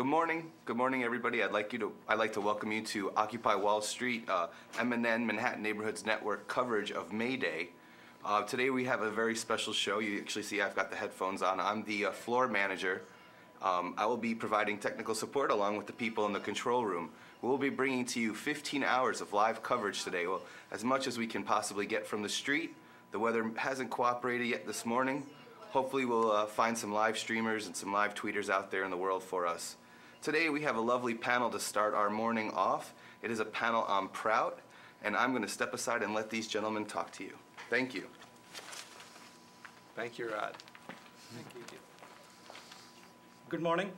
Good morning, everybody. I'd like to welcome you to Occupy Wall Street, MNN Manhattan Neighborhoods Network coverage of May Day. Today we have a very special show. You actually see I've got the headphones on. I'm the floor manager. I will be providing technical support along with the people in the control room. We'll be bringing to you 15 hours of live coverage today, well, as much as we can possibly get from the street. The weather hasn't cooperated yet this morning. Hopefully we'll find some live streamers and some live tweeters out there in the world for us. Today we have a lovely panel to start our morning off. It is a panel on PROUT, and I'm going to step aside and let these gentlemen talk to you. Thank you. Thank you, Rod. Thank you. Good morning.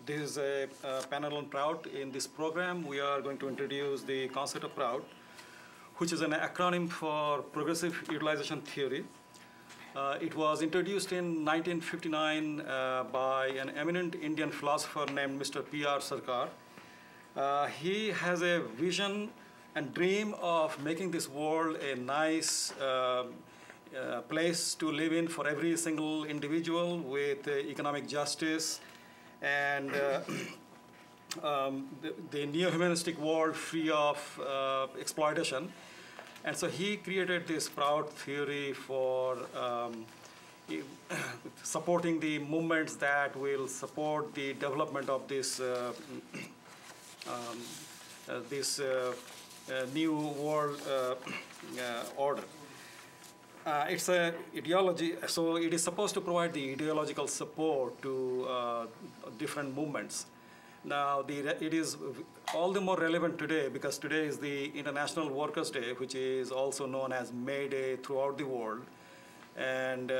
This is a panel on PROUT. In this program, we are going to introduce the concept of PROUT, which is an acronym for Progressive Utilization Theory. It was introduced in 1959 by an eminent Indian philosopher named Mr. P.R. Sarkar. He has a vision and dream of making this world a nice place to live in for every single individual with economic justice and the neo-humanistic world free of exploitation. And so he created this PROUT theory for supporting the movements that will support the development of this new world order. It's an ideology, so it is supposed to provide the ideological support to different movements. Now, it is all the more relevant today because today is the International Workers' Day, which is also known as May Day throughout the world. And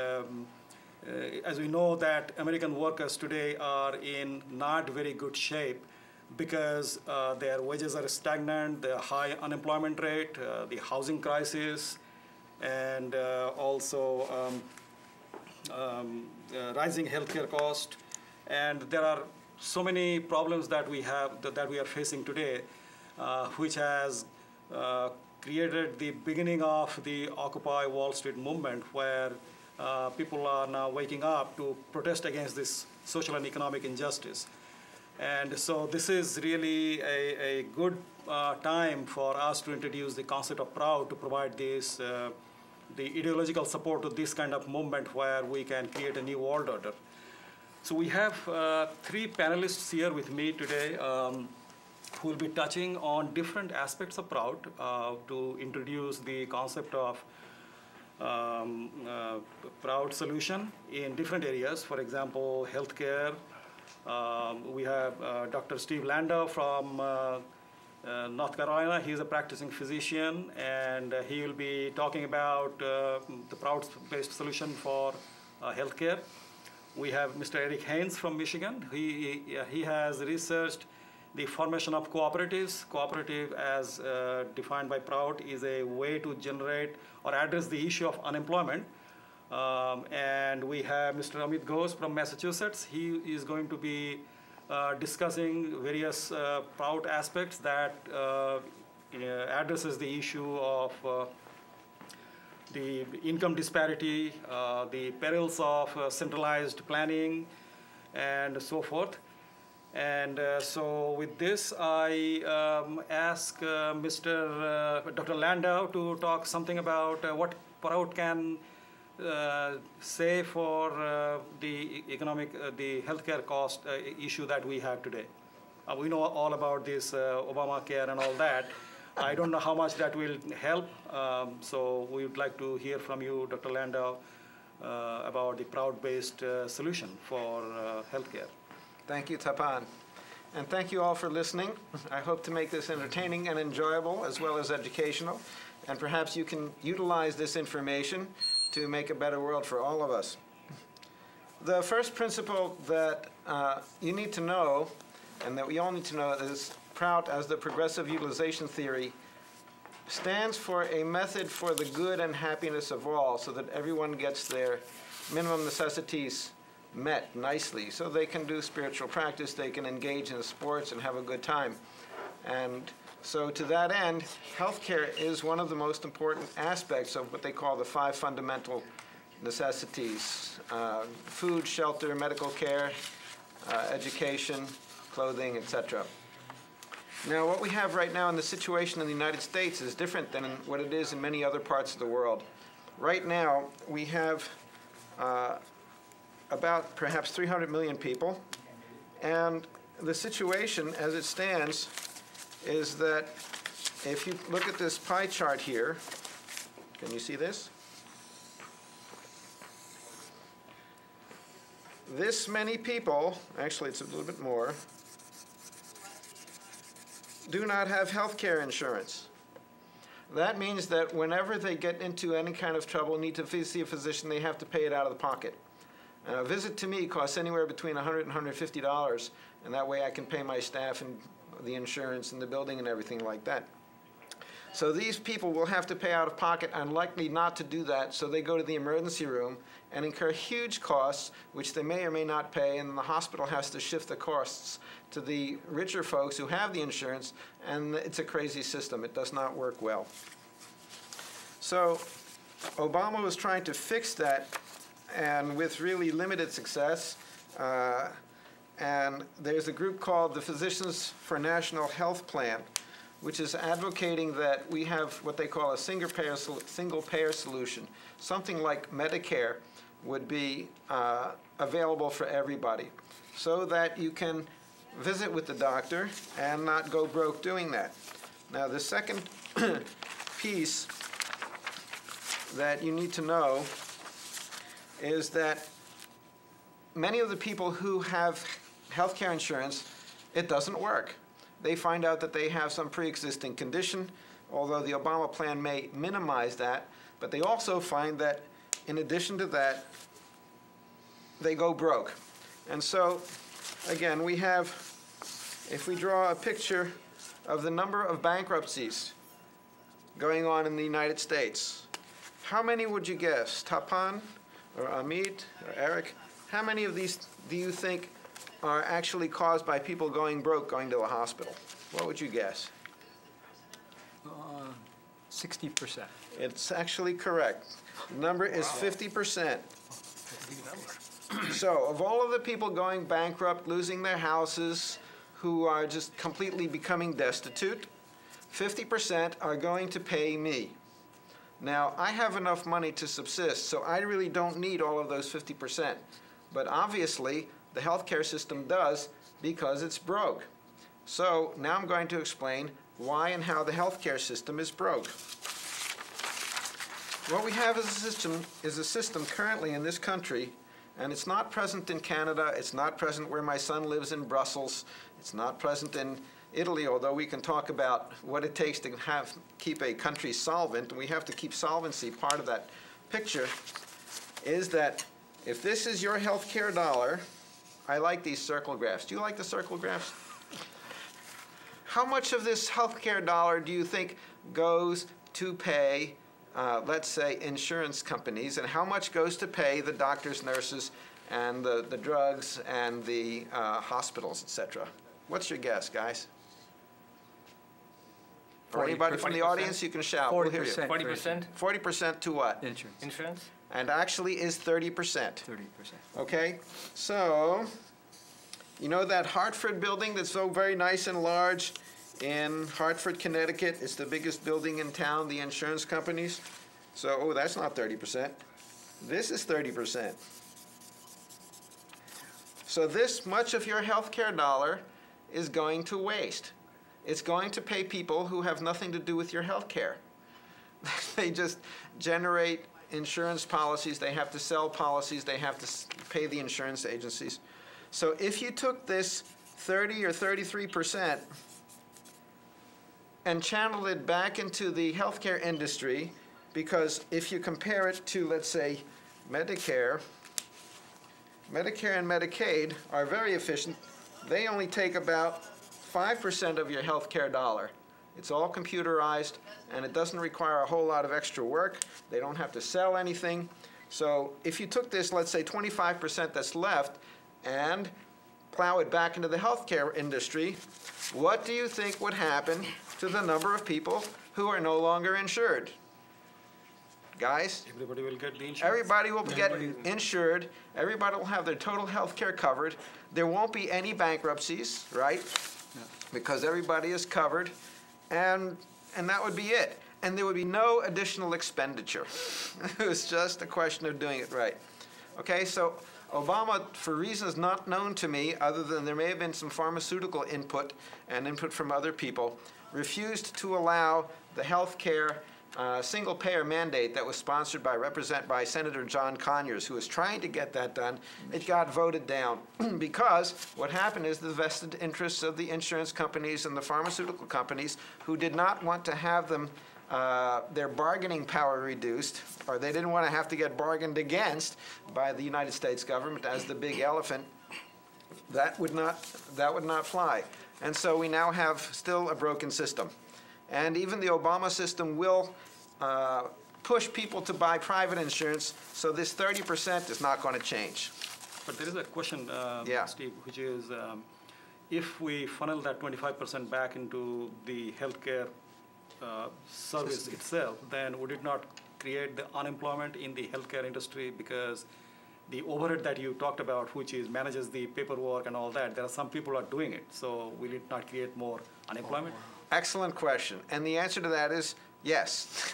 as we know that American workers today are in not very good shape because their wages are stagnant, the high unemployment rate, the housing crisis, and also rising healthcare cost. And there are so many problems that we have that we are facing today, which has created the beginning of the Occupy Wall Street movement, where people are now waking up to protest against this social and economic injustice. And so this is really a good time for us to introduce the concept of PROUT to provide this the ideological support to this kind of movement where we can create a new world order. So we have three panelists here with me today who will be touching on different aspects of PROUT to introduce the concept of PROUT solution in different areas. For example, healthcare. We have Dr. Steve Landau from North Carolina. He's a practicing physician, and he will be talking about the PROUT-based solution for healthcare. We have Mr. Eric Haynes from Michigan. He has researched the formation of cooperatives. Cooperative, as defined by PROUT, is a way to generate or address the issue of unemployment. And we have Mr. Amit Ghosh from Massachusetts. He is going to be discussing various PROUT aspects that addresses the issue of the income disparity, the perils of centralized planning, and so forth. And so with this, I ask Dr. Landau to talk something about what PROUT can say for the healthcare cost issue that we have today. We know all about this Obamacare and all that. I don't know how much that will help, so we would like to hear from you, Dr. Landau, about the PROUT-based solution for healthcare. Thank you, Tapan. And thank you all for listening. I hope to make this entertaining and enjoyable as well as educational. And perhaps you can utilize this information to make a better world for all of us. The first principle that you need to know, and that we all need to know, is PROUT, as the Progressive Utilization Theory, stands for a method for the good and happiness of all, so that everyone gets their minimum necessities met nicely, so they can do spiritual practice, they can engage in sports and have a good time. And so to that end, healthcare is one of the most important aspects of what they call the 5 fundamental necessities: food, shelter, medical care, education, clothing, etc. Now, what we have right now in the situation in the United States is different than what it is in many other parts of the world. Right now, we have about perhaps 300 million people, and the situation as it stands is that if you look at this pie chart here, can you see this? This many people, actually it's a little bit more, do not have health care insurance. That means that whenever they get into any kind of trouble, need to see a physician, they have to pay it out of the pocket. And a visit to me costs anywhere between $100 and $150, and that way I can pay my staff and the insurance and the building and everything like that. So these people will have to pay out of pocket and likely not to do that, so they go to the emergency room and incur huge costs, which they may or may not pay, and the hospital has to shift the costs to the richer folks who have the insurance, and it's a crazy system. It does not work well. So Obama was trying to fix that, and with really limited success. And there's a group called the Physicians for National Health Plan, which is advocating that we have what they call a single payer solution. Something like Medicare would be available for everybody, so that you can visit with the doctor and not go broke doing that. Now, the second piece that you need to know is that many of the people who have health care insurance, it doesn't work. They find out that they have some pre-existing condition, although the Obama plan may minimize that, but they also find that in addition to that, they go broke. And so, again, we have, if we draw a picture of the number of bankruptcies going on in the United States, how many would you guess? Tapan or Amit or Eric? How many of these do you think are actually caused by people going broke, going to the hospital? What would you guess? 60%. It's actually correct. The number is 50%. So of all of the people going bankrupt, losing their houses, who are just completely becoming destitute, 50% are going to pay me. Now, I have enough money to subsist, so I really don't need all of those 50%. But obviously, the healthcare system does because it's broke. So now I'm going to explain why and how the healthcare system is broke. What we have is a system currently in this country, and it's not present in Canada, it's not present where my son lives in Brussels, it's not present in Italy, although we can talk about what it takes to keep a country solvent, and we have to keep solvency part of that picture, is that if this is your healthcare dollar, I like these circle graphs. Do you like the circle graphs? How much of this healthcare dollar do you think goes to pay, let's say, insurance companies, and how much goes to pay the doctors, nurses, and the drugs, and the hospitals, etc.? What's your guess, guys? For anybody from the audience, you can shout. We'll hear you. 40%. 40% to what? Insurance. Insurance? And actually is 30%. 30%. Okay, so you know that Hartford building that's so very nice and large in Hartford, Connecticut? It's the biggest building in town, the insurance companies. So, oh, that's not 30%. This is 30%. So this much of your healthcare dollar is going to waste. It's going to pay people who have nothing to do with your healthcare. They just generate insurance policies, they have to sell policies, they have to pay the insurance agencies. So if you took this 30 or 33% and channeled it back into the healthcare industry, because if you compare it to, let's say, Medicare and Medicaid are very efficient. They only take about 5% of your healthcare dollar. It's all computerized, and it doesn't require a whole lot of extra work. They don't have to sell anything. So if you took this, let's say 25% that's left, and plow it back into the healthcare industry, what do you think would happen to the number of people who are no longer insured? guys. Everybody will get the insurance. Everybody will get insured. Everybody will have their total health care covered. There won't be any bankruptcies, right? Because everybody is covered. And that would be it. And there would be no additional expenditure. It was just a question of doing it right. Okay, so Obama, for reasons not known to me, other than there may have been some pharmaceutical input and input from other people, refused to allow the health care single-payer mandate that was sponsored by Senator John Conyers, who was trying to get that done. It got voted down because what happened is the vested interests of the insurance companies and the pharmaceutical companies, who did not want to have them their bargaining power reduced, or they didn't want to have to get bargained against by the United States government as the big elephant. That would not fly. And so we now have still a broken system. And even the Obama system will push people to buy private insurance, so this 30% is not going to change. But there is a question, Yeah. Steve, which is if we funnel that 25% back into the healthcare service itself, then would it not create the unemployment in the healthcare industry? Because the overhead that you talked about, which is manages the paperwork and all that, there are some people are doing it. So will it not create more unemployment? Excellent question. And the answer to that is yes,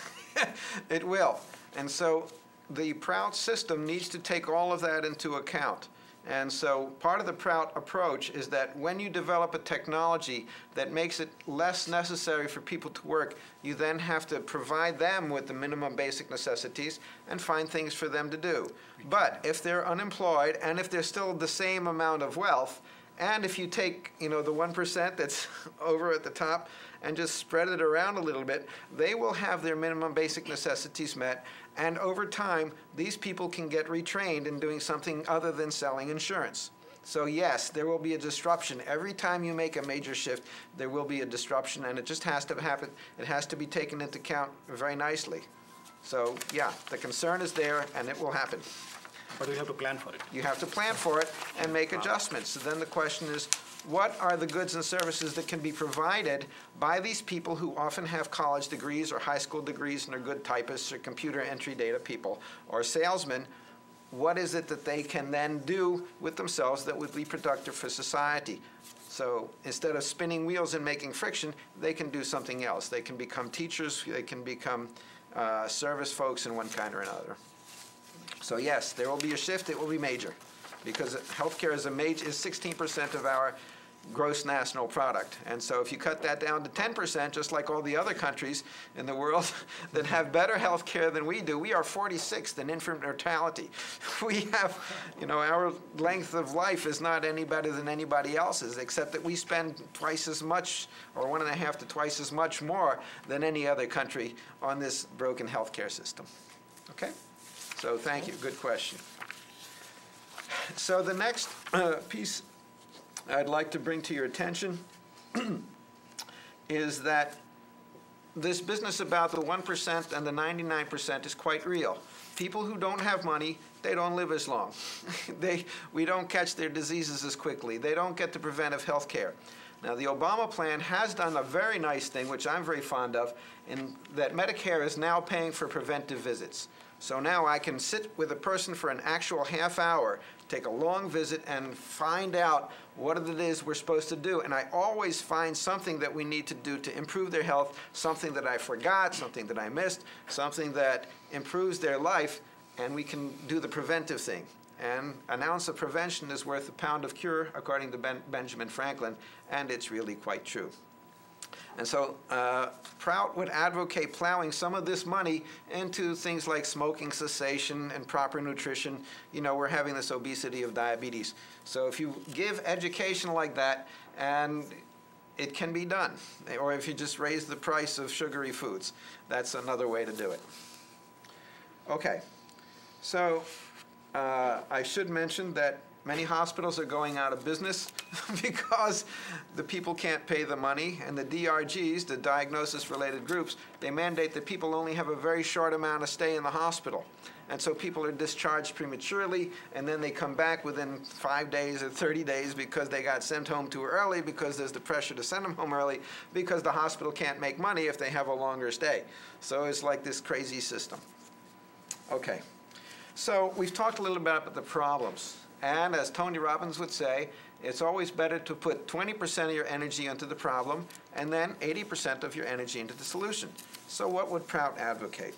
it will. And so the PROUT system needs to take all of that into account. And so part of the PROUT approach is that when you develop a technology that makes it less necessary for people to work, you then have to provide them with the minimum basic necessities and find things for them to do. But if they're unemployed and if they're still the same amount of wealth, and if you take, the 1% that's over at the top and just spread it around a little bit, they will have their minimum basic necessities met. And over time, these people can get retrained in doing something other than selling insurance. So yes, there will be a disruption. Every time you make a major shift, there will be a disruption, and it just has to happen. It has to be taken into account very nicely. So yeah, the concern is there, and it will happen. But we have to plan for it. You have to plan for it and make adjustments. So then the question is, what are the goods and services that can be provided by these people who often have college degrees or high school degrees and are good typists or computer entry data people or salesmen? What is it that they can then do with themselves that would be productive for society? So instead of spinning wheels and making friction, they can do something else. They can become teachers. They can become service folks in one kind or another. So yes, there will be a shift. It will be major, because healthcare is 16% of our gross national product. And so if you cut that down to 10%, just like all the other countries in the world that have better healthcare than we do, we are 46th in infant mortality. We have, our length of life is not any better than anybody else's, except that we spend twice as much, or 1.5 to twice as much more than any other country on this broken healthcare system. Okay? So thank you. Good question. So the next piece I'd like to bring to your attention is that this business about the 1% and the 99% is quite real. People who don't have money, they don't live as long. We don't catch their diseases as quickly. They don't get the preventive health care. Now, the Obama plan has done a very nice thing, which I'm very fond of, in that Medicare is now paying for preventive visits. So now I can sit with a person for an actual half hour, take a long visit, and find out what it is we're supposed to do. And I always find something that we need to do to improve their health, something that I forgot, something that I missed, something that improves their life, and we can do the preventive thing. And an ounce of prevention is worth a pound of cure, according to Benjamin Franklin, and it's really quite true. And so PROUT would advocate plowing some of this money into things like smoking cessation and proper nutrition. We're having this obesity of diabetes. So if you give education like that, and it can be done. Or if you just raise the price of sugary foods, that's another way to do it. Okay, so I should mention that many hospitals are going out of business because the people can't pay the money, and the DRGs, the diagnosis-related groups, they mandate that people only have a very short amount of stay in the hospital. And so people are discharged prematurely, and then they come back within 5 days or 30 days because they got sent home too early, because there's the pressure to send them home early, because the hospital can't make money if they have a longer stay. So it's like this crazy system. Okay. So we've talked a little bit about the problems. And as Tony Robbins would say, it's always better to put 20% of your energy into the problem and then 80% of your energy into the solution. So what would PROUT advocate?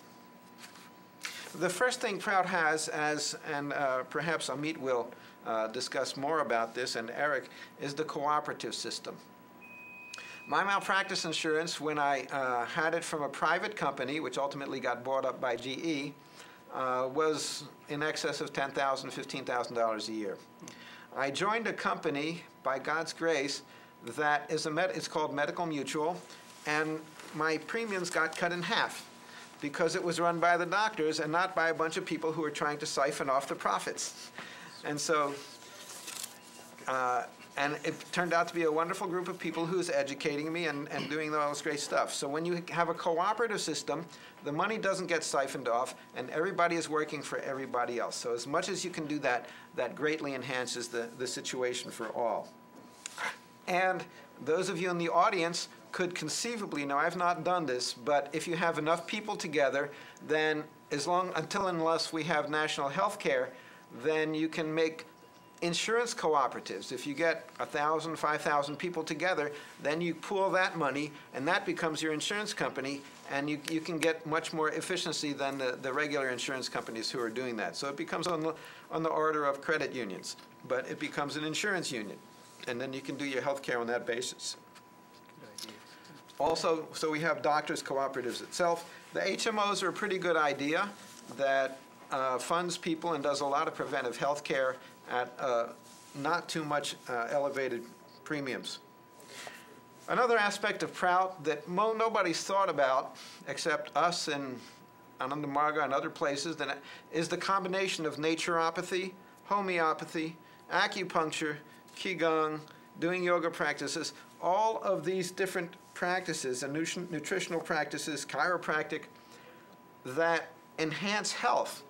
The first thing PROUT has, and perhaps Amit will discuss more about this, and Eric, is the cooperative system. My malpractice insurance, when I had it from a private company, which ultimately got bought up by GE, was in excess of $10,000, $15,000 a year. I joined a company, by God's grace, that is it's called Medical Mutual, and my premiums got cut in half because it was run by the doctors and not by a bunch of people who were trying to siphon off the profits. And so, and it turned out to be a wonderful group of people who's educating me and doing all this great stuff. So when you have a cooperative system, the money doesn't get siphoned off, and everybody is working for everybody else. So as much as you can do that, that greatly enhances the situation for all. And those of you in the audience could conceivably, now I've not done this, but if you have enough people together, then unless we have national health care, then you can make insurance cooperatives. If you get 1,000, 5,000 people together, then you pool that money, and that becomes your insurance company, and you can get much more efficiency than the regular insurance companies who are doing that. So it becomes on the order of credit unions, but it becomes an insurance union, and then you can do your health care on that basis. Also, so we have doctors' cooperatives itself. The HMOs are a pretty good idea that funds people and does a lot of preventive health care at not too much elevated premiums. Another aspect of PROUT that nobody's thought about, except us and Ananda and other places, is the combination of naturopathy, homeopathy, acupuncture, qigong, doing yoga practices, all of these different practices and nutritional practices, chiropractic, that enhance health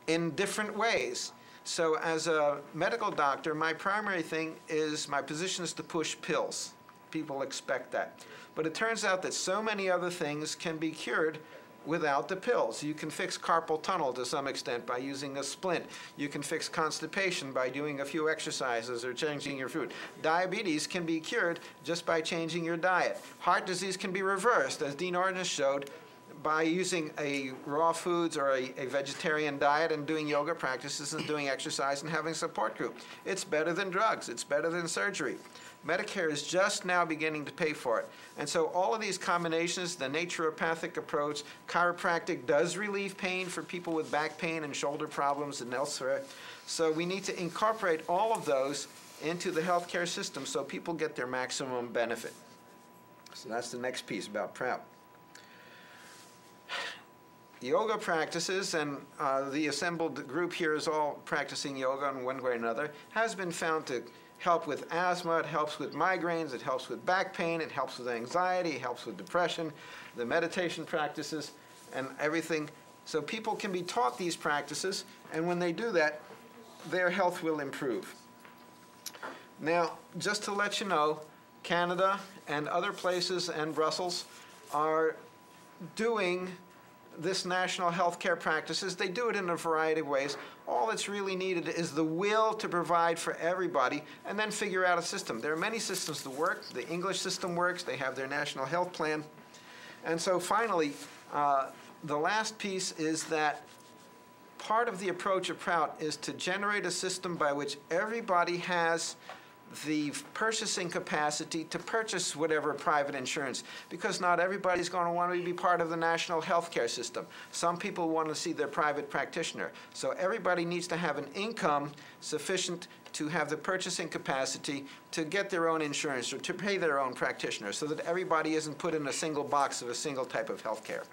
in different ways. So as a medical doctor, my primary thing is, my position is to push pills. People expect that. But it turns out that so many other things can be cured without the pills. You can fix carpal tunnel to some extent by using a splint. You can fix constipation by doing a few exercises or changing your food. Diabetes can be cured just by changing your diet. Heart disease can be reversed, as Dean Ornish showed, by using a raw foods or a vegetarian diet and doing yoga practices and doing exercise and having a support group. It's better than drugs. It's better than surgery. Medicare is just now beginning to pay for it. And so all of these combinations, the naturopathic approach, chiropractic does relieve pain for people with back pain and shoulder problems and elsewhere. So we need to incorporate all of those into the healthcare system so people get their maximum benefit. So that's the next piece about PROUT. Yoga practices, and the assembled group here is all practicing yoga in one way or another, has been found to help with asthma, it helps with migraines, it helps with back pain, it helps with anxiety, it helps with depression, the meditation practices, and everything. So people can be taught these practices, and when they do that, their health will improve. Now, just to let you know, Canada and other places and Brussels are doing this national health care practices. They do it in a variety of ways. All that's really needed is the will to provide for everybody and then figure out a system. There are many systems that work. The English system works. They have their national health plan. And so finally, the last piece is that part of the approach of PROUT is to generate a system by which everybody has the purchasing capacity to purchase whatever private insurance, because not everybody's going to want to be part of the national health care system. Some people want to see their private practitioner. So everybody needs to have an income sufficient to have the purchasing capacity to get their own insurance or to pay their own practitioner, so that everybody isn't put in a single box of a single type of health care.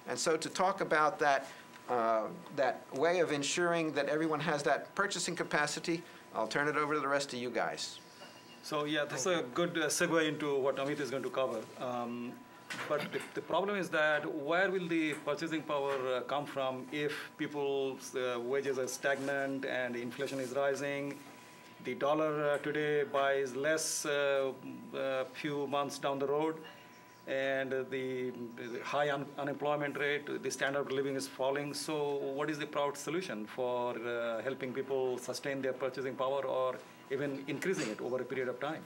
And so to talk about that, that way of ensuring that everyone has that purchasing capacity, I'll turn it over to the rest of you guys. So yeah, this is a good segue into what Amit is going to cover. But the problem is that where will the purchasing power come from if people's wages are stagnant and inflation is rising? The dollar today buys less few months down the road. and the high unemployment rate, the standard of living is falling. So what is the PROUT solution for helping people sustain their purchasing power or even increasing it over a period of time?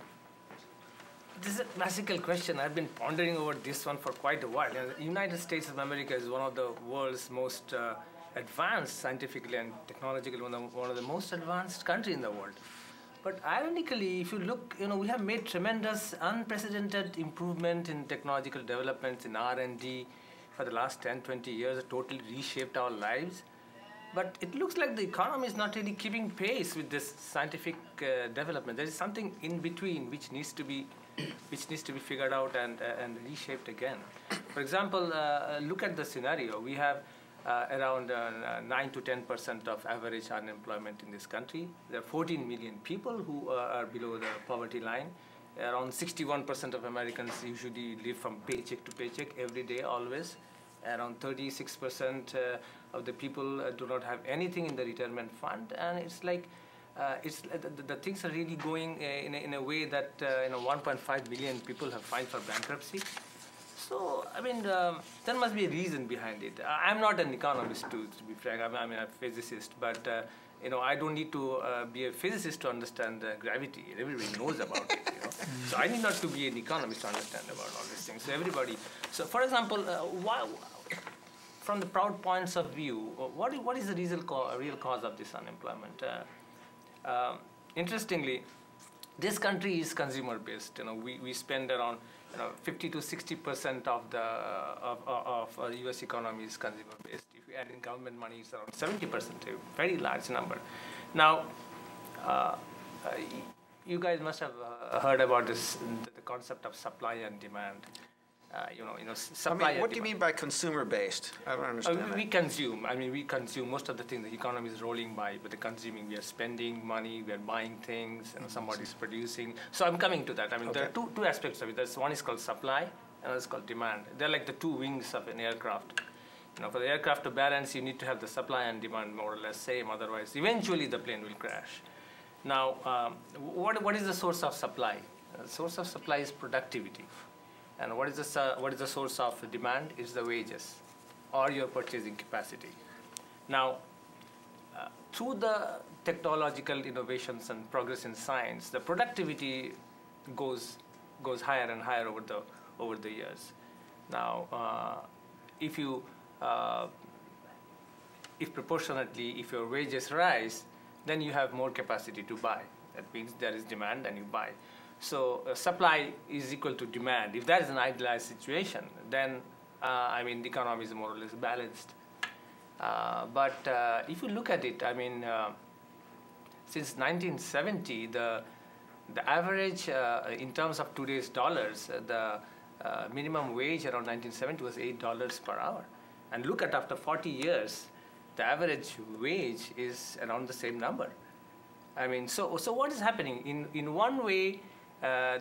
This is a classical question. I've been pondering over this one for quite a while. The United States of America is one of the world's most advanced scientifically and technologically, one of the most advanced country in the world. But ironically, if you look, we have made tremendous, unprecedented improvement in technological developments in R&D for the last 10, 20 years. It totally reshaped our lives. But it looks like the economy is not really keeping pace with this scientific development. There is something in between which needs to be figured out and reshaped again. For example, look at the scenario. We have around 9 to 10% of average unemployment in this country. There are 14 million people who are below the poverty line. Around 61% of Americans usually live from paycheck to paycheck every day, always. Around 36% of the people do not have anything in the retirement fund, and it's like the things are really going in a way that 1.5 million people have filed for bankruptcy. So, I mean, there must be a reason behind it. I'm not an economist, to be frank. I'm a physicist, but I don't need to be a physicist to understand gravity. Everybody knows about it. So I need not to be an economist to understand about all these things. So everybody. So, for example, from the PROUT points of view, what is the real cause of this unemployment? Interestingly, this country is consumer-based. We spend around 50 to 60% of the U.S. economy is consumer-based. If you add in government money, it's around 70%, a very large number. Now, you guys must have heard about the concept of supply and demand. Supply. What do you mean by consumer-based? I don't understand. We consume. We consume most of the things. The economy is rolling by, but the consuming. We are spending money. We are buying things, and somebody's producing. So I'm coming to that. There are two aspects of it. There's one is called supply, and another is called demand. They're like the two wings of an aircraft. For the aircraft to balance, you need to have the supply and demand more or less same. Otherwise, eventually the plane will crash. Now, what is the source of supply? The source of supply is productivity. And what is the source of demand? Is the wages or your purchasing capacity. Now, through the technological innovations and progress in science, the productivity goes higher and higher over the years. Now, if proportionately, if your wages rise, then you have more capacity to buy. That means there is demand and you buy. So supply is equal to demand. If that is an idealized situation, then the economy is more or less balanced. But if you look at it, since 1970, the average in terms of today's dollars, the minimum wage around 1970 was $8 per hour. And look at after 40 years, the average wage is around the same number. So what is happening? In one way,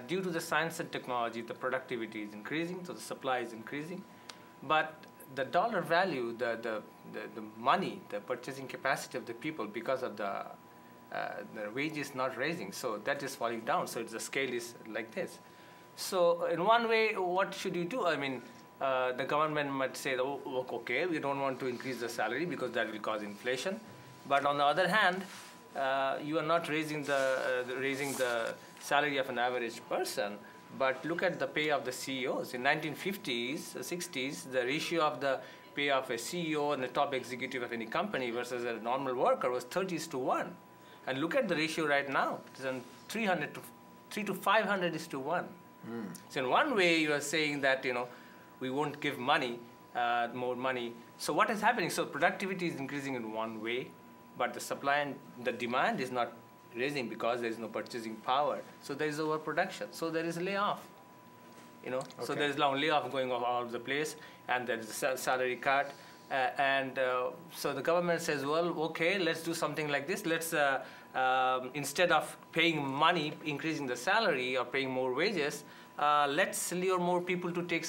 due to the science and technology, the productivity is increasing, so the supply is increasing. But the dollar value, the money, the purchasing capacity of the people, because of the wage is not raising, so that is falling down. So the scale is like this. So in one way, what should you do? The government might say, oh, okay, we don't want to increase the salary because that will cause inflation. But on the other hand, you are not raising the salary of an average person, but look at the pay of the CEOs. In 1950s, 60s, the ratio of the pay of a CEO and the top executive of any company versus a normal worker was 30:1. And look at the ratio right now. It's 3 to 500:1. So in one way, you are saying that, we won't give money, more money. So what is happening? So productivity is increasing in one way, but the supply and the demand is not raising because there is no purchasing power. So there is overproduction. So there is a layoff. So there is layoff going all over the place, and there is a salary cut. So the government says, well, okay, let's do something like this. Let's instead of paying money, increasing the salary or paying more wages, let's lure more people to take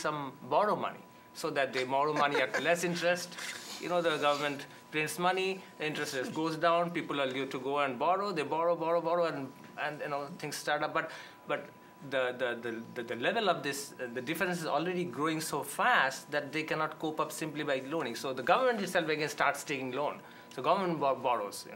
borrow money, so that they borrow money at less interest. The government prints money, the interest rate goes down, people are lured to go and borrow, they borrow, and things start up. But the level of this, the difference is already growing so fast that they cannot cope up simply by loaning. So the government itself again starts taking loan. So government borrows,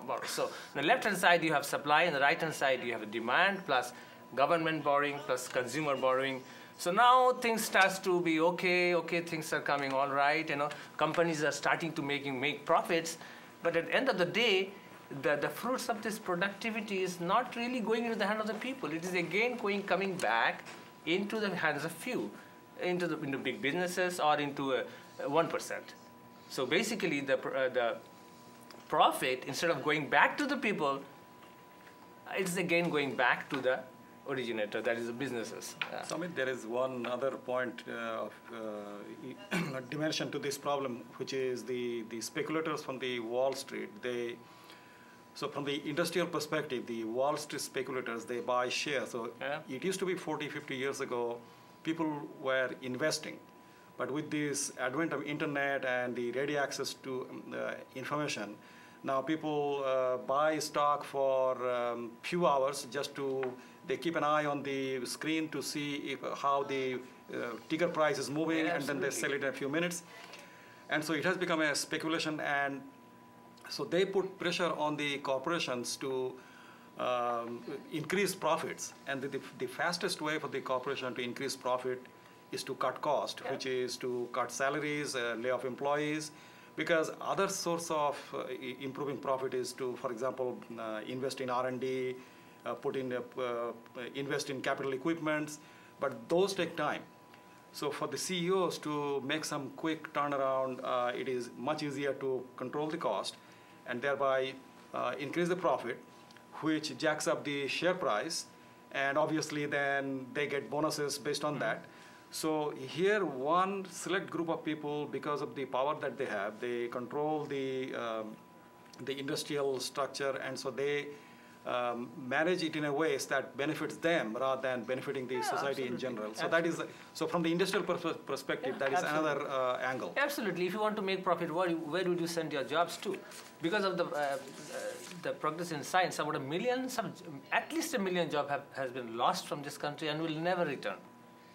borrows. So on the left-hand side you have supply, and the right-hand side you have a demand plus government borrowing plus consumer borrowing. So now things starts to be okay, things are coming all right, companies are starting to make profits, but at the end of the day, the fruits of this productivity is not really going into the hand of the people. It is again coming back into the hands of few, into big businesses or into 1%. So basically the profit, instead of going back to the people, it's again going back to the originator, that is the businesses. So, Amit, there is one other point of dimension to this problem, which is the speculators from the Wall Street. So from the industrial perspective, the Wall Street speculators, they buy shares. So it used to be 40, 50 years ago, people were investing. But with this advent of internet and the ready access to information, now people buy stock for few hours they keep an eye on the screen to see how the ticker price is moving, and then they sell it in a few minutes. And so it has become a speculation, and so they put pressure on the corporations to increase profits. And the fastest way for the corporation to increase profit is to cut cost, which is to cut salaries, lay off employees, because other source of improving profit is to, for example, invest in R&D, invest in capital equipments, but those take time. So for the CEOs to make some quick turnaround, it is much easier to control the cost and thereby increase the profit, which jacks up the share price, and obviously then they get bonuses based on that. So here one select group of people, because of the power that they have, they control the industrial structure, and so they manage it in a way that benefits them rather than benefiting the society in general. So that is, so from the industrial perspective, that is another angle. Absolutely. If you want to make profit, where would you send your jobs to? Because of the progress in science, about at least a million jobs has been lost from this country and will never return.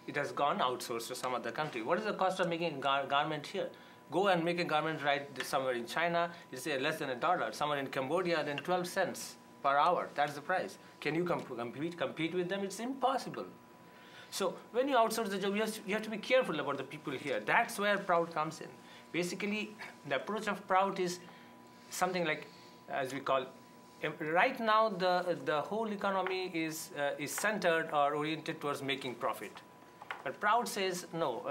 It has gone outsourced to some other country. What is the cost of making a garment here? Go and make a garment right somewhere in China, it's less than $1. Somewhere in Cambodia, then 12 cents per hour. That's the price. Can you compete with them? It's impossible. So when you outsource the job, you have to be careful about the people here. That's where PROUT comes in. Basically, the approach of PROUT is something like, as we call, right now the whole economy is centered or oriented towards making profit. But PROUT says, no,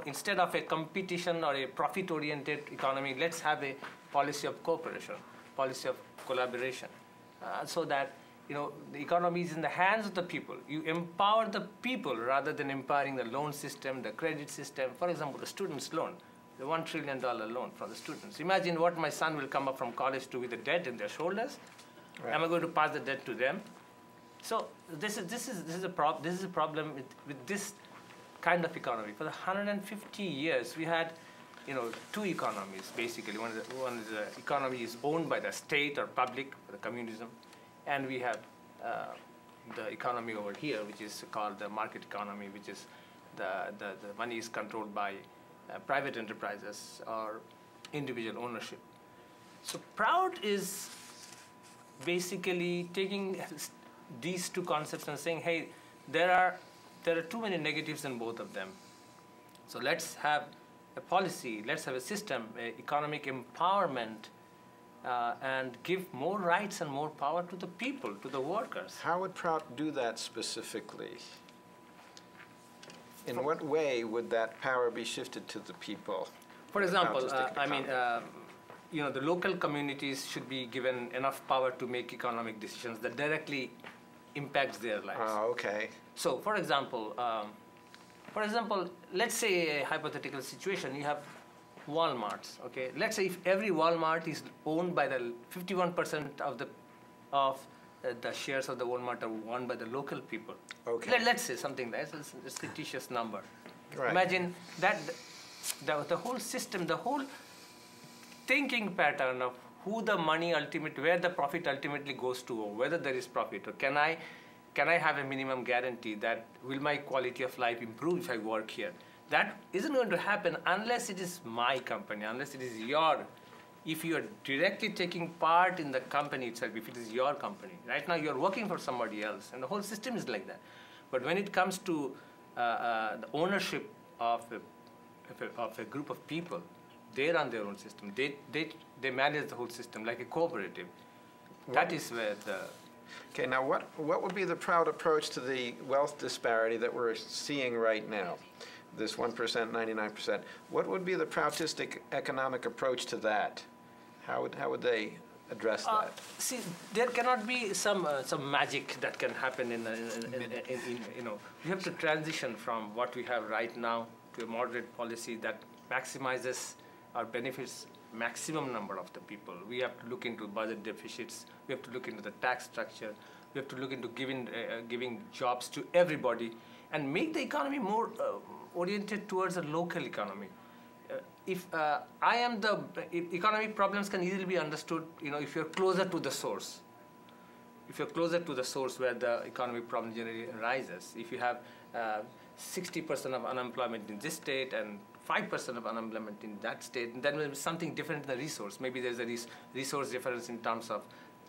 instead of a competition or a profit-oriented economy, let's have a policy of cooperation, policy of collaboration, so that the economy is in the hands of the people. You empower the people rather than empowering the loan system, the credit system. For example, the student's loan, the $1 trillion loan from the students. Imagine what my son will come up from college to with a debt in their shoulders. Right. Am I going to pass the debt to them? So this is a problem with this kind of economy. For the 150 years, we had, two economies basically. One is the economy is owned by the state or public, the communism, and we have the economy over here, which is called the market economy, which is the money is controlled by private enterprises or individual ownership. So PROUT is basically taking these two concepts and saying, hey, there are too many negatives in both of them. So let's have a policy, let's have a system, economic empowerment, and give more rights and more power to the people, to the workers. How would PROUT do that specifically? In what way would that power be shifted to the people? For example, the local communities should be given enough power to make economic decisions that directly impacts their lives. Oh, okay. So, for example, let's say a hypothetical situation. You have Walmarts. Okay, let's say if every Walmart is owned by the 51% of the shares of the Walmart are owned by the local people. Okay. Let's say something that's a fictitious number. Right. Imagine that the whole system, the whole thinking pattern of who the money where the profit ultimately goes to, or whether there is profit, or can can I have a minimum guarantee that will my quality of life improve if I work here? That isn't going to happen unless it is my company, unless it is your, if you are directly taking part in the company itself, if it is your company. Right now you're working for somebody else, and the whole system is like that. But when it comes to the ownership of a group of people, they run their own system. They manage the whole system like a cooperative. That is where the... Okay, now what would be the PROUT approach to the wealth disparity that we're seeing right now? This 1%, 99%. What would be the Proutistic economic approach to that? How would they address that? See, there cannot be some magic that can happen in you know, we have to transition from what we have right now to a moderate policy that maximizes our benefits maximum number of the people. We have to look into budget deficits. We have to look into the tax structure. We have to look into giving jobs to everybody and make the economy more oriented towards a local economy. If economic problems can easily be understood, you know, if you're closer to the source. If you're closer to the source where the economic problem generally arises. If you have 60% of unemployment in this state and 5% of unemployment in that state, then there is something different in the resource. Maybe there's a resource difference in terms of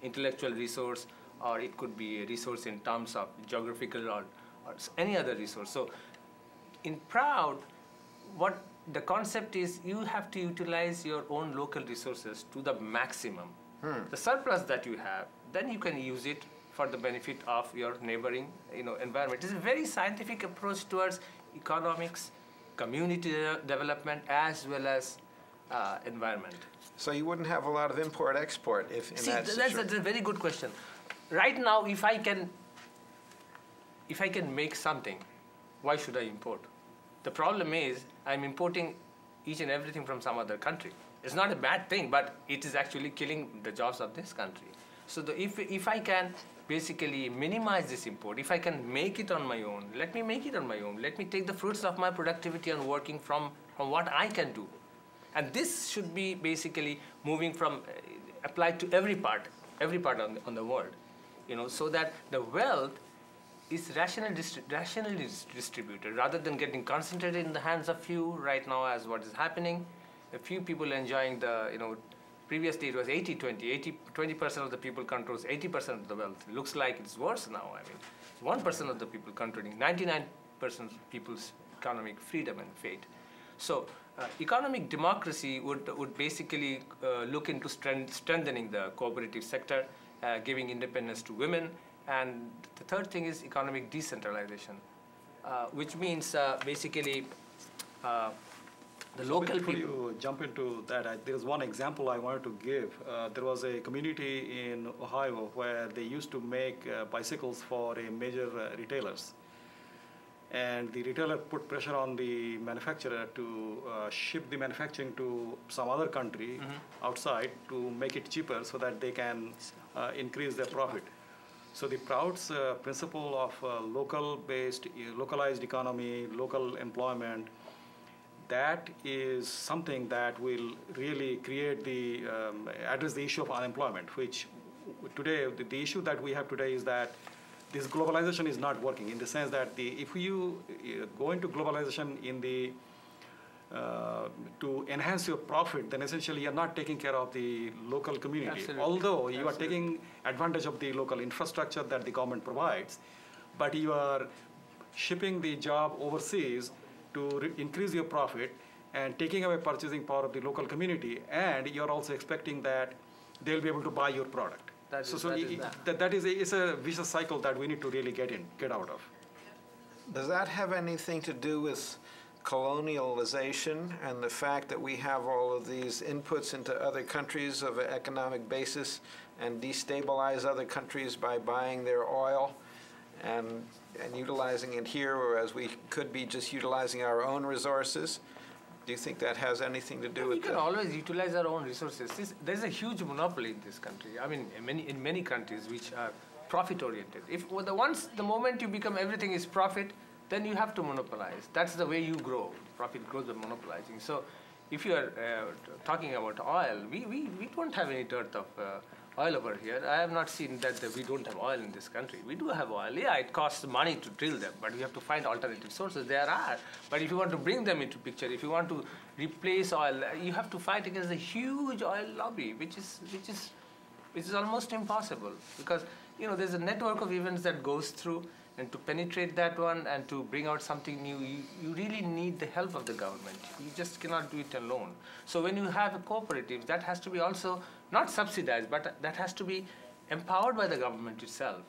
intellectual resource, or it could be a resource in terms of geographical or any other resource. So in PROUT, what the concept is, you have to utilize your own local resources to the maximum. The surplus that you have, then you can use it for the benefit of your neighboring, you know, environment. It's a very scientific approach towards economics, community development, as well as environment. So you wouldn't have a lot of import-export if in that situation? That's a very good question. Right now, if I can make something, why should I import? The problem is I'm importing each and everything from some other country. It's not a bad thing, but it is actually killing the jobs of this country. So if I can basically minimize this import, if I can make it on my own, let me make it on my own. Let me take the fruits of my productivity and working from what I can do. And this should be basically moving from, applied to every part on the world, you know, so that the wealth is rationally distributed rather than getting concentrated in the hands of few right now as what is happening. A few people enjoying the, you know, previously it was 80-20, 20% of the people controls 80% of the wealth. It looks like it's worse now. I mean, 1% of the people controlling 99% of people's economic freedom and fate. So economic democracy would basically look into strengthening the cooperative sector, giving independence to women. And the third thing is economic decentralization, which means basically the local Before people. you jump into that, there's one example I wanted to give. There was a community in Ohio where they used to make bicycles for a major retailers. And the retailer put pressure on the manufacturer to ship the manufacturing to some other country outside to make it cheaper so that they can increase their profit. So the PROUT's principle of localized economy, local employment, that is something that will really create address the issue of unemployment, which today, the issue that we have today is that this globalization is not working in the sense that if you go into globalization to enhance your profit, then essentially you're not taking care of the local community. Absolutely. Although you are taking advantage of the local infrastructure that the government provides, but you are shipping the job overseas to increase your profit and taking away purchasing power of the local community, and you're also expecting that they'll be able to buy your product. It's a vicious cycle that we need to really get out of. Does that have anything to do with colonialization and the fact that we have all of these inputs into other countries of an economic basis and destabilize other countries by buying their oil and utilizing it here, whereas we could be just utilizing our own resources? Do you think that has anything to do with We can always utilize our own resources. There's a huge monopoly in this country. I mean, in many countries which are profit-oriented. The moment you become everything is profit, then you have to monopolize. That's the way you grow. Profit grows by monopolizing. So if you are talking about oil, we don't have any dearth of oil over here. I have not seen that we don't have oil in this country. We do have oil. Yeah, it costs money to drill them, but we have to find alternative sources. There are. But if you want to bring them into picture, if you want to replace oil, you have to fight against the huge oil lobby, which is almost impossible, because there's a network of events that goes through, and to penetrate that one and to bring out something new, you really need the help of the government. You just cannot do it alone. So when you have a cooperative, that has to be also not subsidized, but that has to be empowered by the government itself,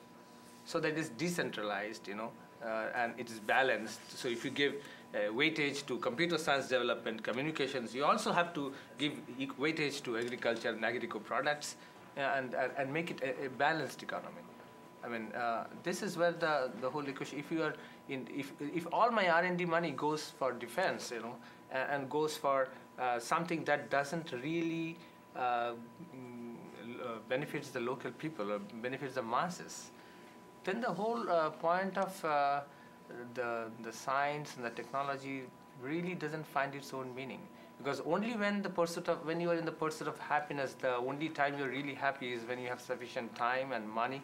so that it's decentralized, and it is balanced. So if you give weightage to computer science development, communications, you also have to give weightage to agriculture and agricultural products, and make it a balanced economy. I mean, this is where the whole equation. If all my R&D money goes for defense, and goes for something that doesn't really benefits the local people or benefits the masses, then the whole point of the science and the technology really doesn't find its own meaning. Because only when you are in the pursuit of happiness, the only time you're really happy is when you have sufficient time and money,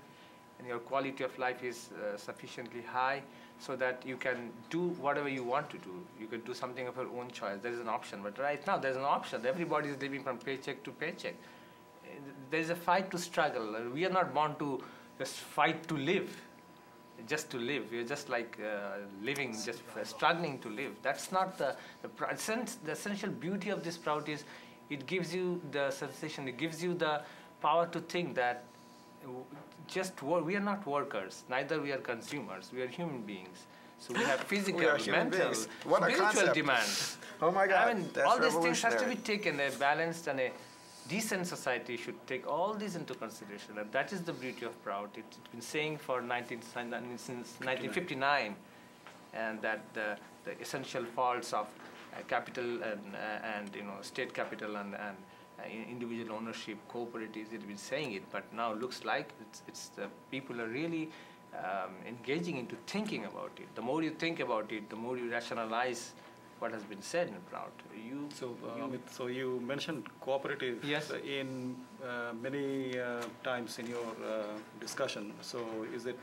and your quality of life is sufficiently high, so that you can do whatever you want to do. You can do something of your own choice. There is an option. But right now, there's an option. Everybody is living from paycheck to paycheck. There is a fight to struggle. We are not born to just fight to live, just to live. We're just like living, just struggling to live. That's not the essential beauty of this PROUT is it gives you the sensation, it gives you the power to think that we are not workers, neither we are consumers, we are human beings. So we have physical, mental, spiritual demands. Oh my God, I mean, that's all these things have to be revolutionary. taken. A balanced and a decent society should take all these into consideration, and that is the beauty of PROUT. It's been saying since 1959, and that the essential faults of capital and state capital and individual ownership, cooperatives, it's been saying it, but now looks like it's the people are really engaging into thinking about it. The more you think about it, the more you rationalize what has been said in PROUT. Amit, so you mentioned cooperatives. Yes. In many times in your discussion. So is it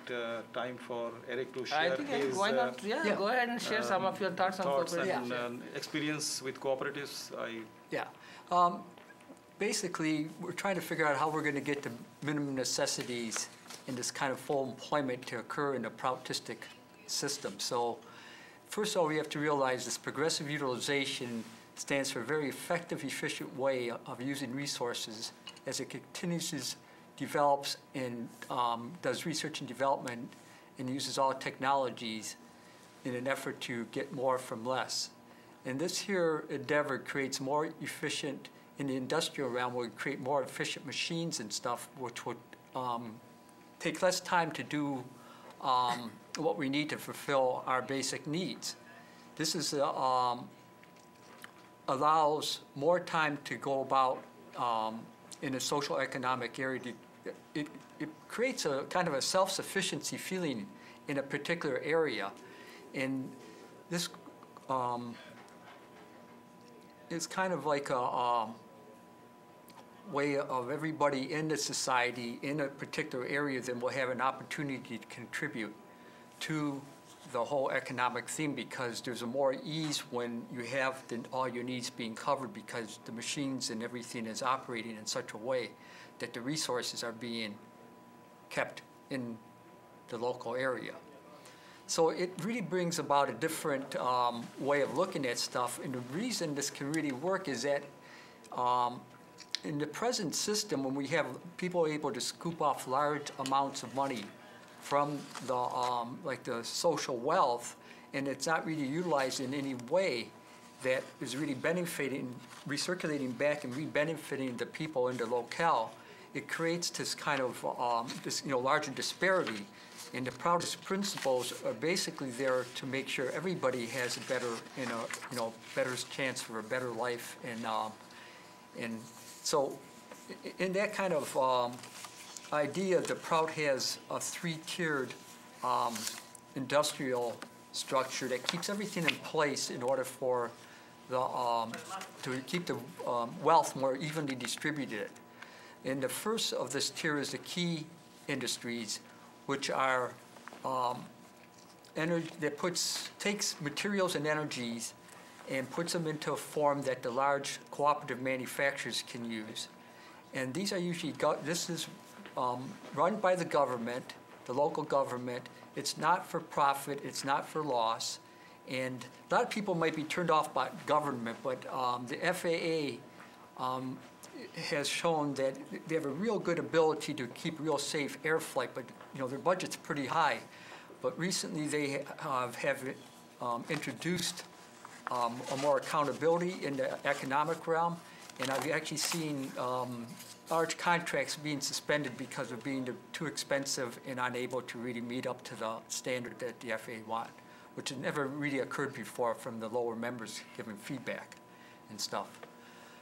time for Eric to share I think his why not? Go ahead and share some of your thoughts on cooperatives. and experience with cooperatives? Basically, we're trying to figure out how we're going to get the minimum necessities in this kind of full employment to occur in a PROUTistic system. So first of all, we have to realize this progressive utilization stands for a very effective, efficient way of using resources as it continuously develops and does research and development and uses all technologies in an effort to get more from less. And this here endeavor creates more efficient, in the industrial realm, we create more efficient machines and stuff, which would take less time to do what we need to fulfill our basic needs. This is allows more time to go about in a social economic area. It creates a kind of a self-sufficiency feeling in a particular area. And this is kind of like a way of everybody in the society in a particular area then will have an opportunity to contribute to the whole economic theme, because there's a more ease when you have all your needs being covered, because the machines and everything is operating in such a way that the resources are being kept in the local area. So it really brings about a different way of looking at stuff. And the reason this can really work is that in the present system, when we have people able to scoop off large amounts of money from the like the social wealth, and it's not really utilized in any way that is really benefiting, recirculating back and re-benefiting the people in the locale, it creates this kind of this larger disparity. And the PROUTist principles are basically there to make sure everybody has a better, better chance for a better life. And so, in that kind of idea, the PROUT has a three-tiered industrial structure that keeps everything in place in order for the to keep the wealth more evenly distributed. And the first of this tier is the key industries, which are energy that takes materials and energies and puts them into a form that the large cooperative manufacturers can use. And these are usually, this is run by the government, the local government. It's not for profit, it's not for loss. And a lot of people might be turned off by government, but the FAA has shown that they have a real good ability to keep real safe air flight, but their budget's pretty high. But recently they have introduced a more accountability in the economic realm, and I've actually seen large contracts being suspended because of being too expensive and unable to really meet up to the standard that the FAA want, which had never really occurred before from the lower members giving feedback and stuff.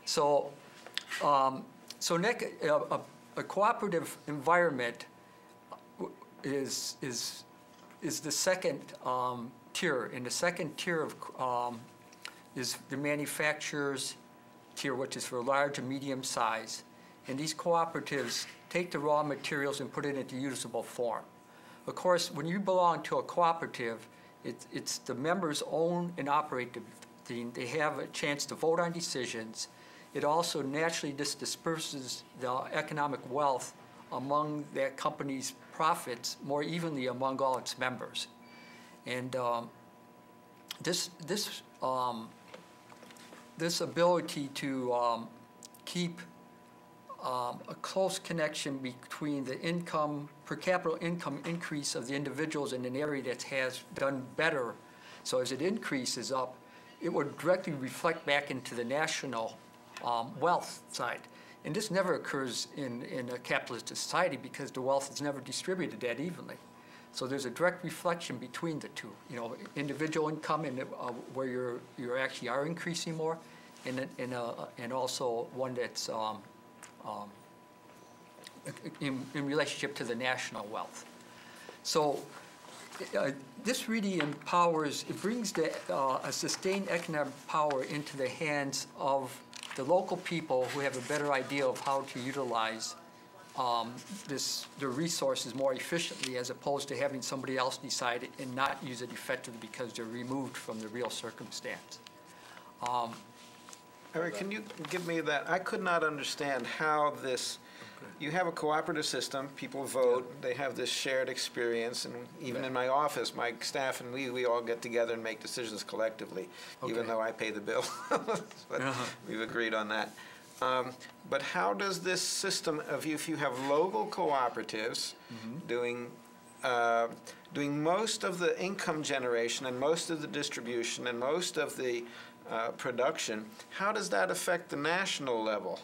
So, a cooperative environment is the second tier, and the second tier of is the manufacturers tier, which is for large and medium size. And these cooperatives take the raw materials and put it into usable form. Of course, when you belong to a cooperative, it's the members own and operate the thing. They have a chance to vote on decisions. It also naturally disperses the economic wealth among that company's profits more evenly among all its members. And this ability to keep a close connection between the income, per capita income increase of the individuals in an area that has done better. So as it increases up, it would directly reflect back into the national wealth side. And this never occurs in a capitalist society because the wealth is never distributed that evenly. So there's a direct reflection between the two. Individual income and where you actually are increasing more, and also one that's in relationship to the national wealth. So this really empowers, it brings a sustained economic power into the hands of the local people who have a better idea of how to utilize the resources more efficiently, as opposed to having somebody else decide it and not use it effectively because they're removed from the real circumstance. Eric, can you give me that? I could not understand how this, you have a cooperative system, people vote, they have this shared experience, and even in my office, my staff and we all get together and make decisions collectively, even though I pay the bill. But we've agreed on that. But how does this system of, if you have local cooperatives doing most of the income generation and most of the distribution and most of the production, how does that affect the national level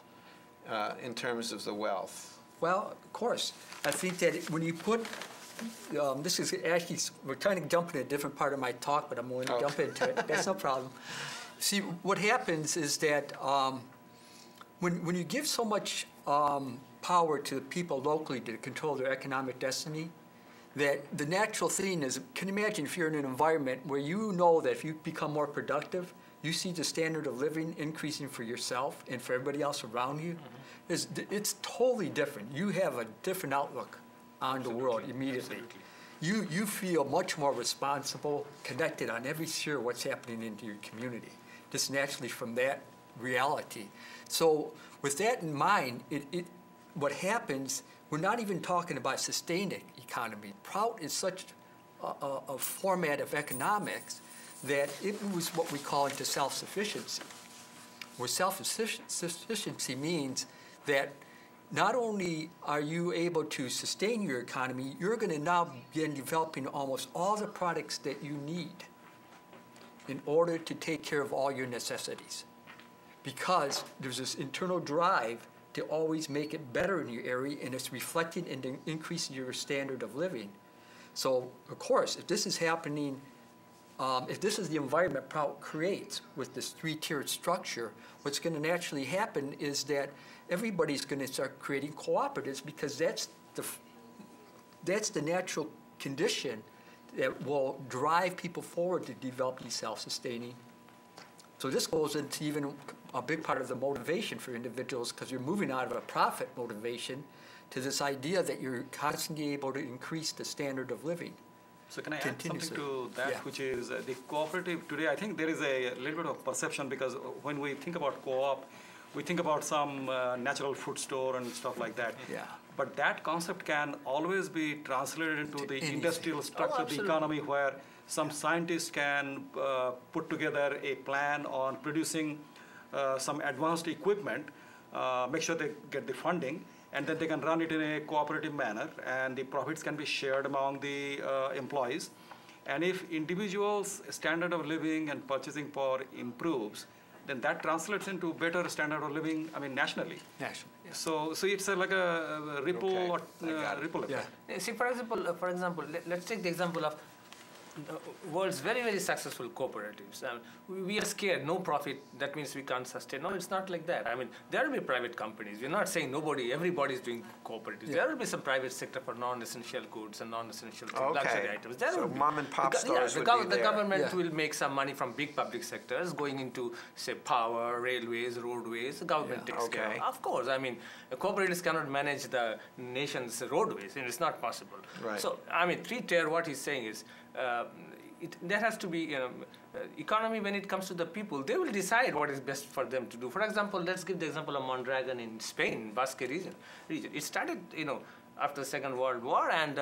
in terms of the wealth? Well, of course. I think that when you put, this is actually, we're trying to jump in a different part of my talk, but I'm willing to jump into it. That's no problem. See, what happens is that when you give so much power to people locally to control their economic destiny, that the natural thing is, can you imagine if you're in an environment where you know that if you become more productive, you see the standard of living increasing for yourself and for everybody else around you? It's totally different. You have a different outlook on the world immediately. You feel much more responsible, connected on every sphere what's happening into your community, just naturally from that reality. So with that in mind, what happens, we're not even talking about sustained economy. PROUT is such a format of economics that it moves what we call into self-sufficiency. Where self-sufficiency means that not only are you able to sustain your economy, you're going to now begin developing almost all the products that you need in order to take care of all your necessities. Because there's this internal drive to always make it better in your area, and it's reflected in the increase in your standard of living. So, of course, if this is happening, if this is the environment PROUT creates with this three-tiered structure, what's going to naturally happen is that everybody's going to start creating cooperatives, because that's the natural condition that will drive people forward to develop these self-sustaining So this goes into even a big part of the motivation for individuals, because you're moving out of a profit motivation to this idea that you're constantly able to increase the standard of living. So can I add something Continuously. to that, Yeah. which is the cooperative today, I think there is a little bit of perception, because when we think about co-op, we think about some natural food store and stuff like that. Yeah. But that concept can always be translated into the anything. industrial structure of the absolutely. economy, where some scientists can put together a plan on producing some advanced equipment, make sure they get the funding, and then they can run it in a cooperative manner, and the profits can be shared among the employees. And if individuals' standard of living and purchasing power improves, then that translates into better standard of living, I mean, nationally. National, yeah. So it's like a ripple, Okay, or, I got it. ripple Yeah. effect. See, for example, let's take the example of the world's very, very successful cooperatives. We are scared, no profit, that means we can't sustain. No, it's not like that. I mean, there will be private companies. We're not saying everybody is doing cooperatives. Yeah. There will be some private sector for non-essential goods and non-essential Okay. luxury items. There So will be. mom and pop the, stores the, would gov- be the there. government Yeah. will make some money from big public sectors going into, say, power, railways, roadways. The government Yeah. takes care Okay. of course, I mean, cooperatives cannot manage the nation's roadways, and it's not possible. Right. So, I mean, three-tier, what he's saying is, there has to be, economy when it comes to the people, they will decide what is best for them to do. For example, let's give the example of Mondragon in Spain, Basque region. It started, after the Second World War, and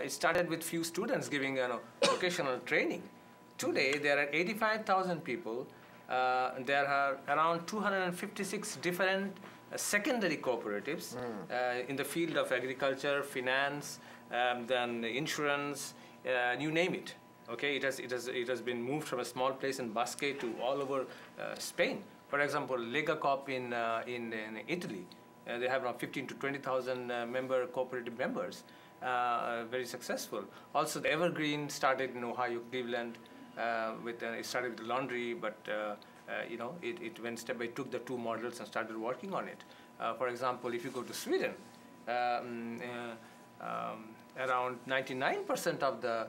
it started with few students giving, vocational training. Today, there are 85,000 people. There are around 256 different secondary cooperatives in the field of agriculture, finance, then insurance, you name it. Okay, it has been moved from a small place in Basque to all over Spain. For example, Lega Coop in Italy, they have around 15 to 20,000 cooperative members, very successful. Also, the Evergreen started in Ohio, Cleveland, it started with laundry, but it went step by took the two models and started working on it. For example, if you go to Sweden, around 99% of the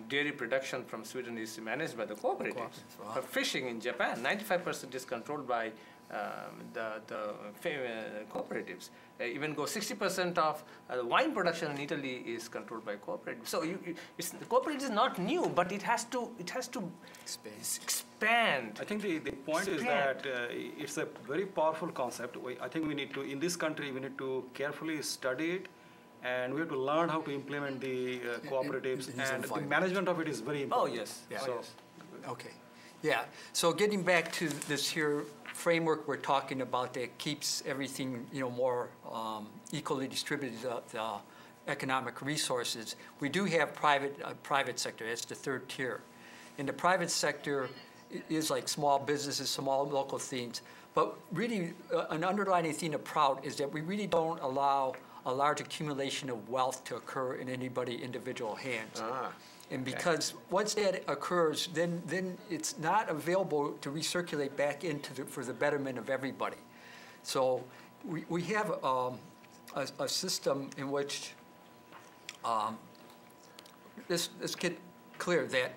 dairy production from Sweden is managed by the cooperatives. Wow. For fishing in Japan, 95% is controlled by the cooperatives. Even 60% of the wine production in Italy is controlled by cooperatives. So the cooperative is not new, but it has to expand. I think the point is that it's a very powerful concept. I think we need to, in this country, we need to carefully study it, and we have to learn how to implement the cooperatives, and the management of it is very Oh, important. yes. Yeah. Oh, yes. Okay. Yeah. So getting back to this here framework we're talking about that keeps everything, more equally distributed, the economic resources, we do have private sector. That's the third tier. And the private sector is like small businesses, small local things. But really, an underlying theme of PROUT is that we really don't allow a large accumulation of wealth to occur in individual hands. And because once that occurs, then it's not available to recirculate back into for the betterment of everybody. So we have a system in which let's get clear that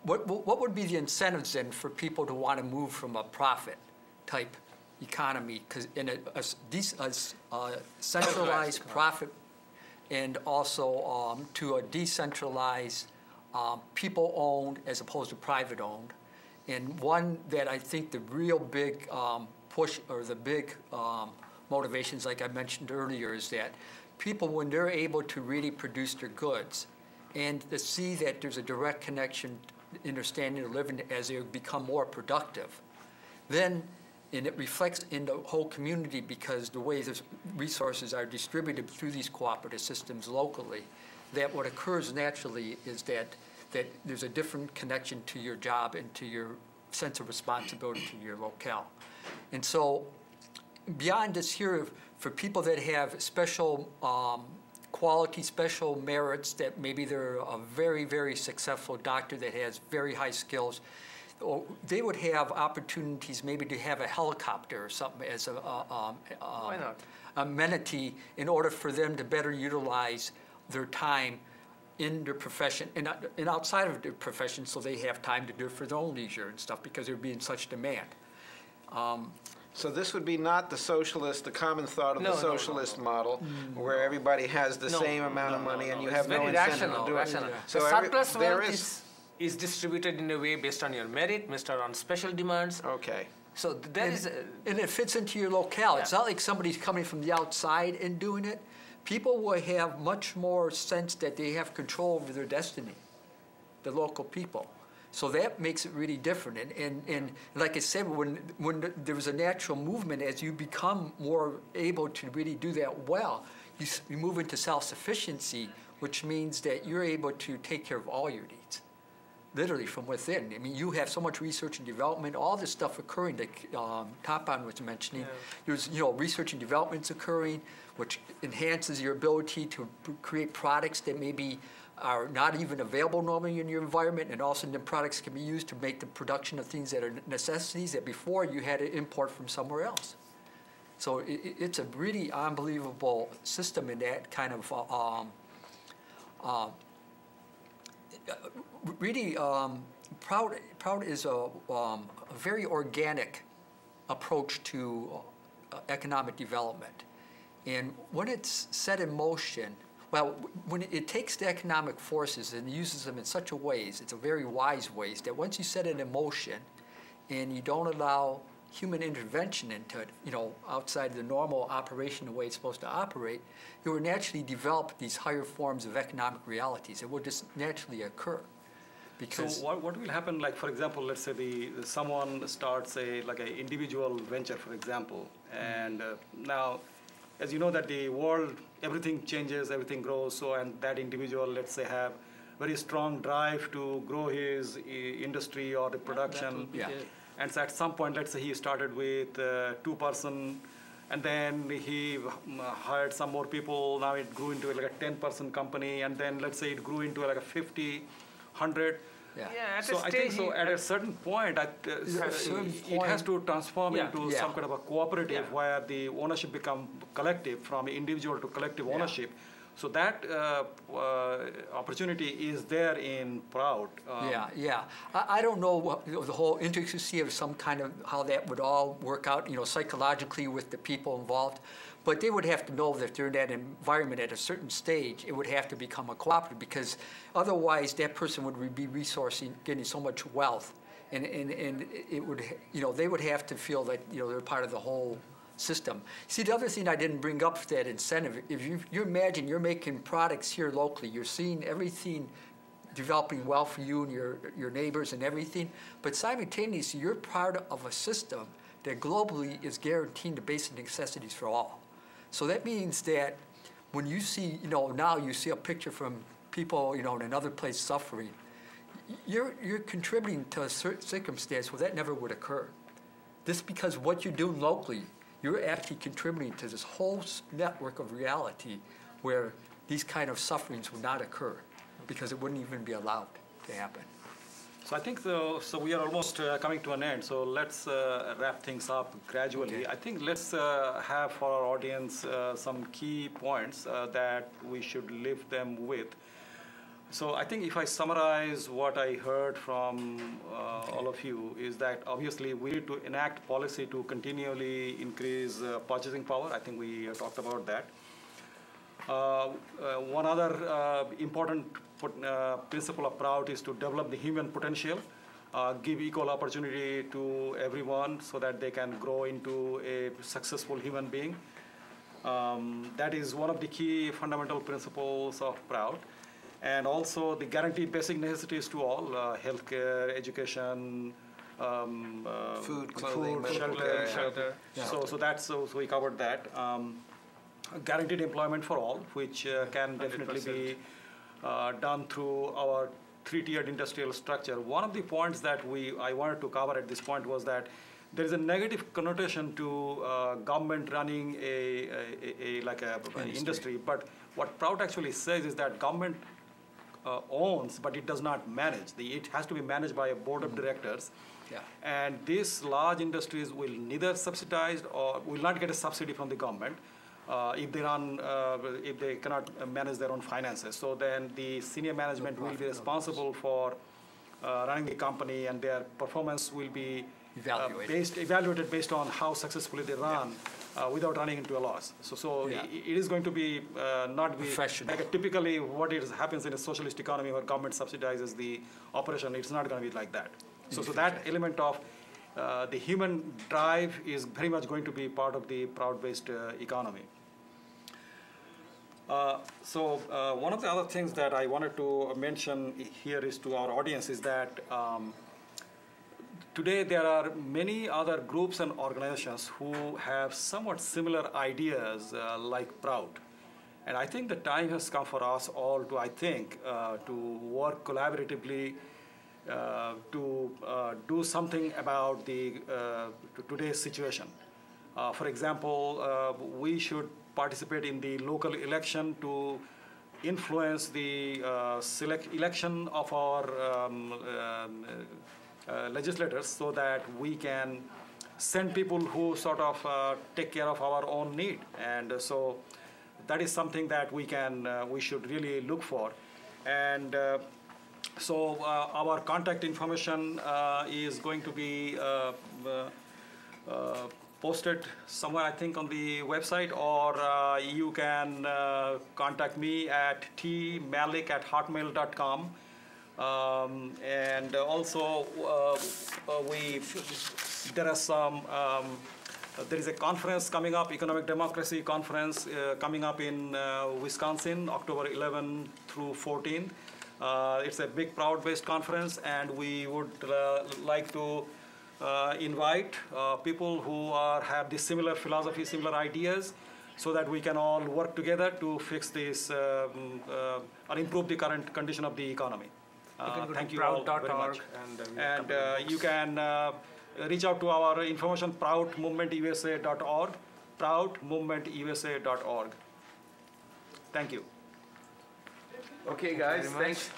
what would be the incentives then for people to want to move from a profit type economy, because in a centralized profit, and also to a decentralized, people-owned as opposed to private-owned. And one that I think the real big push, or the big motivations, like I mentioned earlier, is that people, when they're able to really produce their goods and to see that there's a direct connection in their standard of living as they become more productive, then and it reflects in the whole community, because the way the resources are distributed through these cooperative systems locally, that what occurs naturally is that there's a different connection to your job and to your sense of responsibility to your locale. And so beyond this here, for people that have special quality, special merits, that maybe they're a very, very successful doctor that has very high skills, they would have opportunities maybe to have a helicopter or something as Why not? amenity in order for them to better utilize their time in their profession and outside of their profession, so they have time to do it for their own leisure and stuff because they're being such demand. So this would be not the socialist, the common thought of No, the no, no, socialist no. model, where everybody has the No, same amount of money and you have It's no very incentive rational, to do it. rational. So The surplus there wealth is distributed in a way based on your merit, based on special demands. Okay. So there is. And it fits into your locale. It's Yeah. not like somebody's coming from the outside and doing it. People will have much more sense that they have control over their destiny, the local people. So that makes it really different. And like I said, when there was a natural movement, as you become more able to really do that well, you move into self-sufficiency, which means that you're able to take care of all your needs, literally from within. I mean, you have so much research and development, all this stuff occurring that Tapan was mentioning. There's, research and development's occurring, which enhances your ability to create products that maybe are not even available normally in your environment, and also the products can be used to make the production of things that are necessities that before you had to import from somewhere else. So it's a really unbelievable system in that kind of really, PROUT is a very organic approach to economic development. And when it's set in motion, well, when it takes the economic forces and uses them in such a ways, it's a very wise ways, that once you set it in motion and you don't allow human intervention into it, outside the normal operation, the way it's supposed to operate, it will naturally develop these higher forms of economic realities. It will just naturally occur. Because so what will happen, like, for example, let's say someone starts an individual venture, for example, and now, as you know, that the world, everything changes, everything grows, so, and that individual, let's say, have very strong drive to grow his industry or the production. Yeah. And so at some point, let's say he started with 2-person, and then he hired some more people. Now it grew into like a 10-person company, and then let's say it grew into like a 50, 100. Yeah. At So a I stage think so. At a certain point, it has to transform into some kind of a cooperative where the ownership become collective, from individual to collective ownership. So that opportunity is there in PROUT. I don't know what, the whole intricacy of some kind of how that would all work out, psychologically with the people involved. But they would have to know that they're in that environment at a certain stage, it would have to become a cooperative, because otherwise that person would be resourcing, getting so much wealth, and it would, they would have to feel that, they're part of the whole system. See, the other thing I didn't bring up for that incentive, if you imagine you're making products here locally, you're seeing everything developing well for you and your neighbors and everything, but simultaneously you're part of a system that globally is guaranteeing the basic necessities for all. So that means that when you see, now you see a picture from people, in another place suffering, you're contributing to a certain circumstance where that never would occur. This because what you're doing locally, you're actually contributing to this whole network of reality where these kind of sufferings would not occur because it wouldn't even be allowed to happen. So I think so we are almost coming to an end. So let's wrap things up gradually. Okay. I think let's have for our audience some key points that we should leave them with. So I think if I summarize what I heard from all of you is that obviously we need to enact policy to continually increase purchasing power. I think we talked about that. One other important principle of PROUT is to develop the human potential, give equal opportunity to everyone so that they can grow into a successful human being. That is one of the key fundamental principles of PROUT. And also the guaranteed basic necessities to all, healthcare, education, food, clothing, shelter. Yeah. So we covered that. Guaranteed employment for all, which can definitely be done through our three-tiered industrial structure. One of the points that I wanted to cover at this point was that there is a negative connotation to government running an industry. But what PROUT actually says is that government owns, but it does not manage. It has to be managed by a board of directors. Yeah. And these large industries will neither subsidized or will not get a subsidy from the government. if they cannot manage their own finances. So then the senior management will be responsible for running the company, and their performance will be evaluated based on how successfully they run without running into a loss. So it is going to be not be like typically what happens in a socialist economy where government subsidizes the operation. It's not going to be like that. So that element of the human drive is very much going to be part of the PROUT-based economy. One of the other things that I wanted to mention here is to our audience is that today there are many other groups and organizations who have somewhat similar ideas like PROUT. And I think the time has come for us all to work collaboratively to do something about today's situation. For example, we should participate in the local election to influence the election of our legislators so that we can send people who sort of take care of our own need. And so that is something that we should really look for. And so our contact information is going to be posted somewhere, I think, on the website, or you can contact me at tmalik@hotmail.com. And also, there is a conference coming up, Economic Democracy Conference, coming up in Wisconsin, October 11 through 14. It's a big PROUT-based conference, and we would like to invite people who have this similar philosophy, similar ideas, so that we can all work together to fix this or improve the current condition of the economy. Thank you all very much. And you can reach out to our information, proutmovementusa.org, proutmovementusa.org. Thank you. Okay, guys,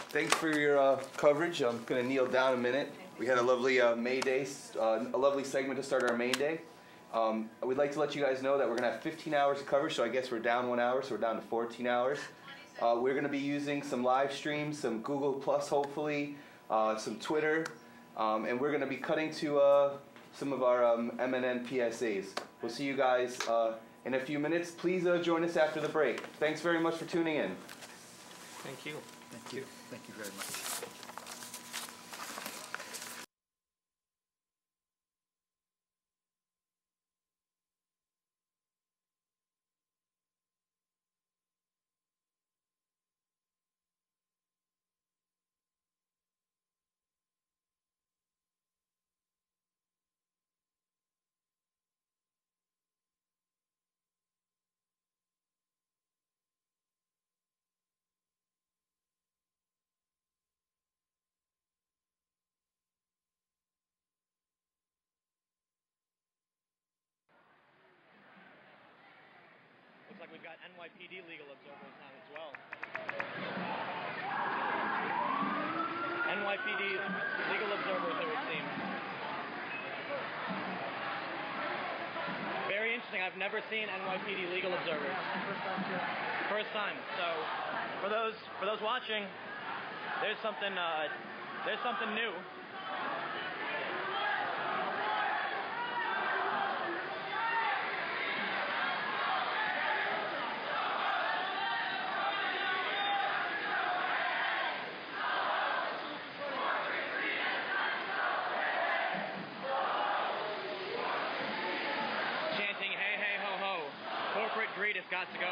thanks for your coverage. I'm going to kneel down a minute. We had a lovely May Day, a lovely segment to start our May Day. We'd like to let you guys know that we're going to have 15 hours of coverage, so I guess we're down 1 hour, so we're down to 14 hours. We're going to be using some live streams, some Google Plus, hopefully, some Twitter, and we're going to be cutting to some of our MNN PSAs. We'll see you guys in a few minutes. Please join us after the break. Thanks very much for tuning in. Thank you. Thank you. Thank you very much. Looks like we've got NYPD legal observers on as well. NYPD legal observers here, it seems. Very interesting. I've never seen NYPD legal observers. First time. So for those watching, there's something new. Greed has got to go.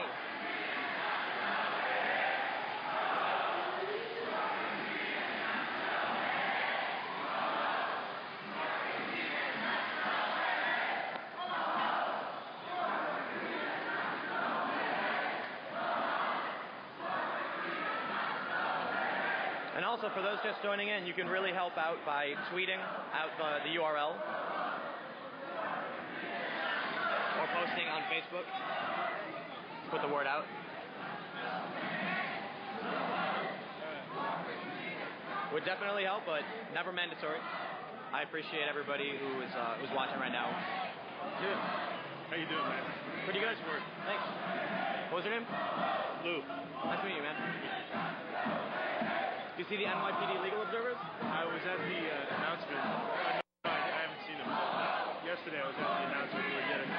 And also, for those just joining in, you can really help out by tweeting out the URL or posting on Facebook. Put the word out. Would definitely help, but never mandatory. I appreciate everybody who's watching right now. Dude. How you doing, man? Pretty good. Nice work. Thanks. What was your name? Lou. Nice to meet you, man. Do you see the NYPD legal observers? I was at the announcement. No, I haven't seen them. Yesterday I was at the announcement. We were getting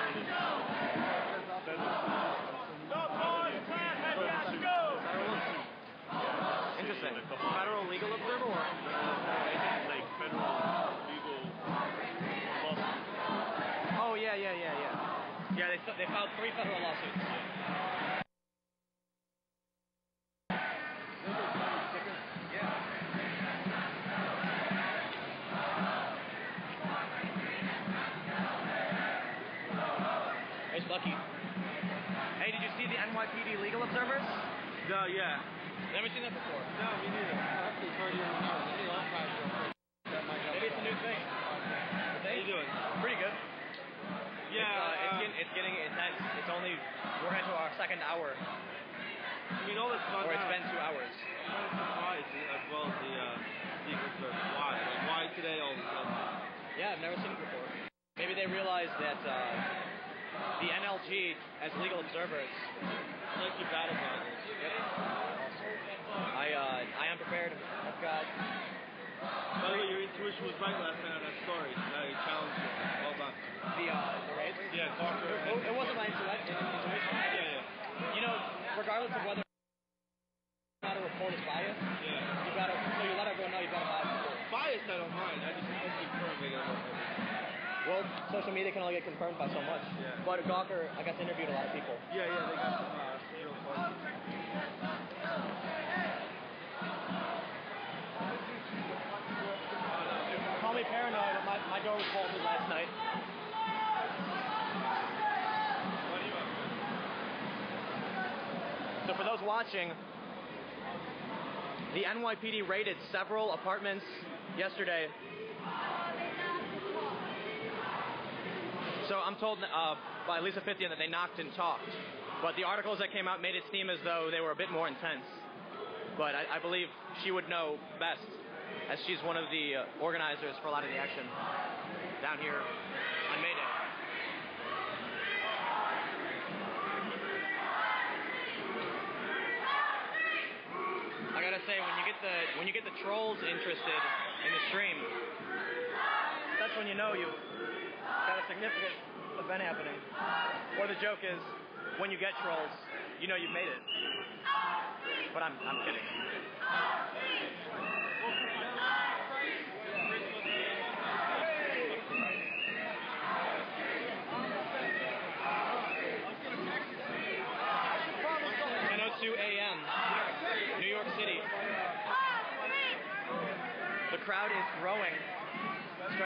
Interesting. Federal legal observer or? Like federal legal lawsuits. Oh, yeah. Yeah, they filed 3 federal lawsuits. Hey, Lucky. Hey, did you see the NYPD legal observers? No, yeah. Never seen that before. No, me neither. Maybe it's a new thing. How you doing? Pretty good. Yeah. It's getting intense. We're into our second hour. I mean, all this fun. Or it's been 2 hours. Why, as well as the Secret Service. Why? Like, why today all of a sudden? Yeah, I've never seen it before. Maybe they realized that the NLG, as legal observers, I like your battle models. I am prepared. I've got. By the way, your intuition was right last night on that story. I challenged you. Well done. The raids? Yeah, Gawker. It wasn't my intuition. Yeah. You know, regardless of whether or not a report is biased, you let everyone know you've got a biased report. Biased, I don't mind. I just hope you confirm they got Well, social media can only get confirmed by so much. Yeah. But Gawker, I got to interviewed a lot of people. Yeah, they got some real questions. Call me paranoid, but my door was bolted last night. What are you up to? So for those watching, the NYPD raided several apartments yesterday. So I'm told by Lisa Fithian that they knocked and talked. But the articles that came out made it seem as though they were a bit more intense. But I believe she would know best, as she's one of the organizers for a lot of the action down here on May Day. I gotta say, when you get the trolls interested in the stream, that's when you know you've got a significant event happening. Or the joke is, when you get trolls, you know you've made it. But I'm kidding. a.m. New York City. The crowd is growing.